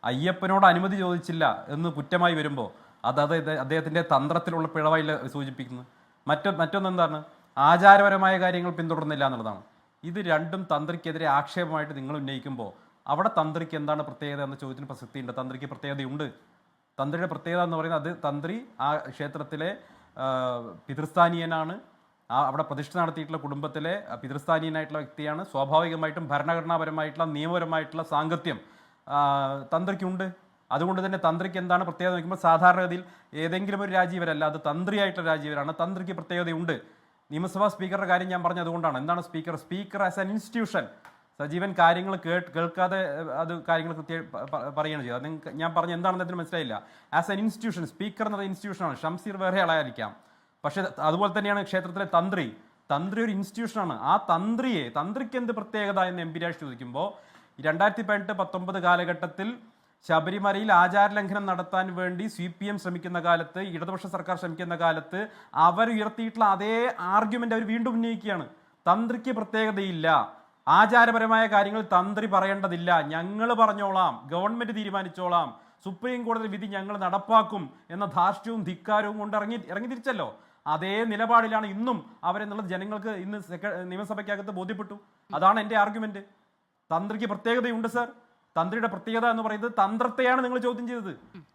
അയ്യപ്പനോട് അനുമതി ചോദിച്ചില്ല എന്ന് കുറ്റമായി വരുമ്പോൾ അത് അദ്ദേഹത്തിന്റെ തന്ത്രത്തിലുള്ള പിഴവായി സൂചിപ്പിക്കുന്നത്. മറ്റൊന്നെന്താണ്, ആചാരപരമായ കാര്യങ്ങൾ പിന്തുടർന്നില്ല എന്നുള്ളതാണ്. ഇത് രണ്ടും തന്ത്രിക്കെതിരെ ആക്ഷേപമായിട്ട് നിങ്ങൾ ഉന്നയിക്കുമ്പോൾ അവിടെ തന്ത്രിക്ക് എന്താണ് പ്രത്യേകത എന്ന ചോദ്യത്തിന് പ്രസക്തിയുണ്ട്. തന്ത്രിക്ക് പ്രത്യേകതയുണ്ട്. തന്ത്രിയുടെ പ്രത്യേകത എന്ന് പറയുന്നത് അത് തന്ത്രി ആ ക്ഷേത്രത്തിലെ പിതൃസ്ഥാനീയനാണ്. അവിടെ പ്രതിഷ്ഠ നടത്തിയിട്ടുള്ള കുടുംബത്തിലെ പിതൃസ്ഥാനീയനായിട്ടുള്ള വ്യക്തിയാണ്. സ്വാഭാവികമായിട്ടും ഭരണഘടനാപരമായിട്ടുള്ള നിയമപരമായിട്ടുള്ള സാങ്കത്യം തന്ത്രിക്കുണ്ട്. അതുകൊണ്ട് തന്നെ തന്ത്രിക്ക് എന്താണ് പ്രത്യേകത നോക്കുമ്പോൾ സാധാരണഗതിയിൽ ഏതെങ്കിലും ഒരു രാജീവരല്ല, അത് തന്ത്രിയായിട്ടുള്ള രാജീവരാണ്. തന്ത്രിക്ക് പ്രത്യേകതയുണ്ട്. നിയമസഭാ സ്പീക്കറുടെ കാര്യം ഞാൻ പറഞ്ഞത് അതുകൊണ്ടാണ്. എന്താണ് speaker as an institution Sajeevan കാര്യങ്ങൾ കേൾക്കാതെ അത് കാര്യങ്ങൾ കൃത്യം പറയുകയാണ് ചെയ്തത്. അത് ഞാൻ പറഞ്ഞ എന്താണെന്ന് അതിന് മനസ്സിലായില്ല. ആസ് ആൻ ഇൻസ്റ്റിറ്റ്യൂഷൻ സ്പീക്കർ എന്ന ഇൻസ്റ്റിറ്റ്യൂഷനാണ്. ഷംസീർ വേറെ ആളായിരിക്കാം, പക്ഷേ അതുപോലെ തന്നെയാണ് ക്ഷേത്രത്തിലെ തന്ത്രി ഒരു ഇൻസ്റ്റിറ്റ്യൂഷനാണ്. ആ തന്ത്രിക്ക് എന്ത് പ്രത്യേകത എന്ന് എം പി രാജ് ചോദിക്കുമ്പോൾ 2018-19 കാലഘട്ടത്തിൽ ശബരിമലയിൽ ആചാരലംഘനം നടത്താൻ വേണ്ടി CPM ശ്രമിക്കുന്ന കാലത്ത്, ഇടതുപക്ഷ സർക്കാർ ശ്രമിക്കുന്ന കാലത്ത് അവരുയർത്തിയിട്ടുള്ള അതേ ആർഗ്യുമെന്റ് അവർ വീണ്ടും ഉന്നയിക്കുകയാണ്. തന്ത്രിക്ക് പ്രത്യേകതയില്ല, ആചാരപരമായ കാര്യങ്ങൾ തന്ത്രി പറയേണ്ടതില്ല, ഞങ്ങൾ പറഞ്ഞോളാം, ഗവൺമെന്റ് തീരുമാനിച്ചോളാം, സുപ്രീം കോടതി വിധി ഞങ്ങൾ നടപ്പാക്കും എന്ന ധാർഷ്ട്യവും ധിക്കാരവും കൊണ്ട് ഇറങ്ങി തിരിച്ചല്ലോ. അതേ നിലപാടിലാണ് ഇന്നും അവരെന്നുള്ളത് ജനങ്ങൾക്ക് ഇന്ന് നിയമസഭയ്ക്കകത്ത് ബോധ്യപ്പെട്ടു. അതാണ് എൻ്റെ ആർഗ്യുമെന്റ്. തന്ത്രിക്ക് പ്രത്യേകതയുണ്ട് സർ. തന്ത്രിയുടെ പ്രത്യേകത എന്ന് പറയുന്നത് തന്ത്രത്തെയാണ് നിങ്ങൾ ചോദ്യം ചെയ്തത്.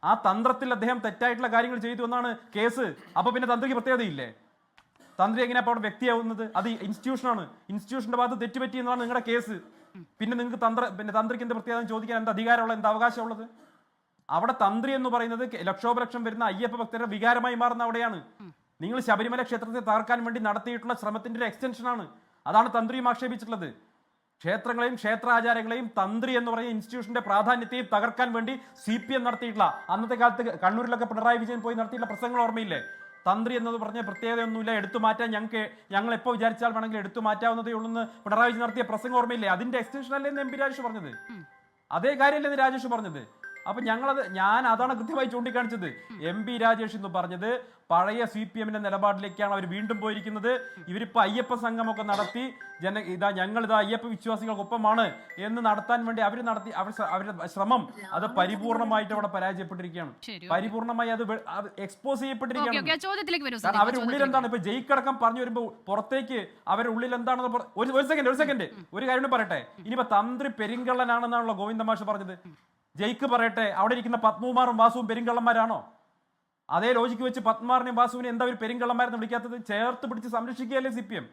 ആ തന്ത്രത്തിൽ അദ്ദേഹം തെറ്റായിട്ടുള്ള കാര്യങ്ങൾ ചെയ്തു എന്നാണ് കേസ്. അപ്പൊ പിന്നെ തന്ത്രിക്ക് പ്രത്യേകതയില്ലേ? തന്ത്രി എങ്ങനെയാ അവിടെ വ്യക്തിയാവുന്നത്? അത് ഇൻസ്റ്റിറ്റ്യൂഷനാണ്. ഇൻസ്റ്റിറ്റ്യൂഷന്റെ ഭാഗത്ത് തെറ്റുപറ്റി എന്നതാണ് നിങ്ങളുടെ കേസ്. പിന്നെ നിങ്ങൾക്ക് തന്ത്രിക്ക് എന്ത് പ്രത്യേകത ചോദിക്കാൻ എന്താ അധികാരമുള്ള, എന്താ അവകാശമുള്ളത്? അവിടെ തന്ത്രി എന്ന് പറയുന്നത് ലക്ഷോപലക്ഷം വരുന്ന അയ്യപ്പ ഭക്തരുടെ വികാരമായി മാറുന്ന അവിടെയാണ്. നിങ്ങൾ ശബരിമല ക്ഷേത്രത്തെ തകർക്കാൻ വേണ്ടി നടത്തിയിട്ടുള്ള ശ്രമത്തിന്റെ ഒരു എക്സ്റ്റൻഷനാണ്. അതാണ് തന്ത്രിയും ആക്ഷേപിച്ചിട്ടുള്ളത്. ക്ഷേത്രങ്ങളെയും ക്ഷേത്രാചാരങ്ങളെയും തന്ത്രി എന്ന് പറയുന്ന ഇൻസ്റ്റിറ്റ്യൂഷന്റെ പ്രാധാന്യത്തെയും തകർക്കാൻ വേണ്ടി CPM നടത്തിയിട്ടുള്ള, അന്നത്തെ കാലത്ത് കണ്ണൂരിലൊക്കെ പിണറായി വിജയൻ പോയി നടത്തിയിട്ടുള്ള പ്രസംഗങ്ങൾ ഓർമ്മയില്ലേ? തന്ത്രി എന്നത് പറഞ്ഞ പ്രത്യേകതയൊന്നുമില്ല, എടുത്തു മാറ്റാൻ ഞങ്ങൾ എപ്പോൾ വിചാരിച്ചാൽ വേണമെങ്കിൽ എടുത്തു മാറ്റാവുന്നതേ ഉള്ളൂ എന്ന് പിണറായി വിജയൻ നടത്തിയ പ്രസംഗം ഓർമ്മയില്ലേ? അതിന്റെ എക്സ്റ്റൻഷൻ അല്ലേ എം പി രാജേഷ് പറഞ്ഞത്? അതേ കാര്യമല്ലേ രാജേഷ് പറഞ്ഞത്? അപ്പൊ ഞാൻ അതാണ് കൃത്യമായി ചൂണ്ടിക്കാണിച്ചത്. എം പി രാജേഷ് എന്ന് പറഞ്ഞത് പഴയ CPMന്റെ നിലപാടിലേക്കാണ് അവർ വീണ്ടും പോയിരിക്കുന്നത്. ഇവരിപ്പോ അയ്യപ്പ സംഘമൊക്കെ നടത്തി ഞങ്ങളിതാ അയ്യപ്പ വിശ്വാസികൾക്കൊപ്പമാണ് എന്ന് നടത്താൻ വേണ്ടി അവരുടെ ശ്രമം അത് പരിപൂർണമായിട്ട് അവിടെ പരാജയപ്പെട്ടിരിക്കുകയാണ്. പരിപൂർണമായി അത് എക്സ്പോസ് ചെയ്യപ്പെട്ടിരിക്കുകയാണ്. അവരുടെ ഉള്ളിൽ എന്താണ് ഇപ്പൊ ജയിക്കടക്കം പറഞ്ഞു വരുമ്പോൾ പുറത്തേക്ക് അവരുടെ ഉള്ളിൽ എന്താണെന്ന് ഒരു സെക്കൻഡ് ഒരു കാര്യം പറയട്ടെ. ഇനിയിപ്പോ തന്ത്രി പെരിങ്കള്ളനാണെന്നാണല്ലോ ഗോവിന്ദമാഷ് പറഞ്ഞത്. ജയിക്ക് പറയട്ടെ, അവിടെ ഇരിക്കുന്ന പത്മകുമാറും വാസുവും പെരിങ്കള്ളന്മാരാണോ? അതേ ലോജിക്ക് വെച്ച് പത്മകുമാറിനെയും വാസുവിനെ എന്താ ഒരു പെരിങ്കള്ളന്മാരെന്ന് വിളിക്കാത്തത്? ചേർത്ത് പിടിച്ച് സംരക്ഷിക്കുകയല്ലേ CPM?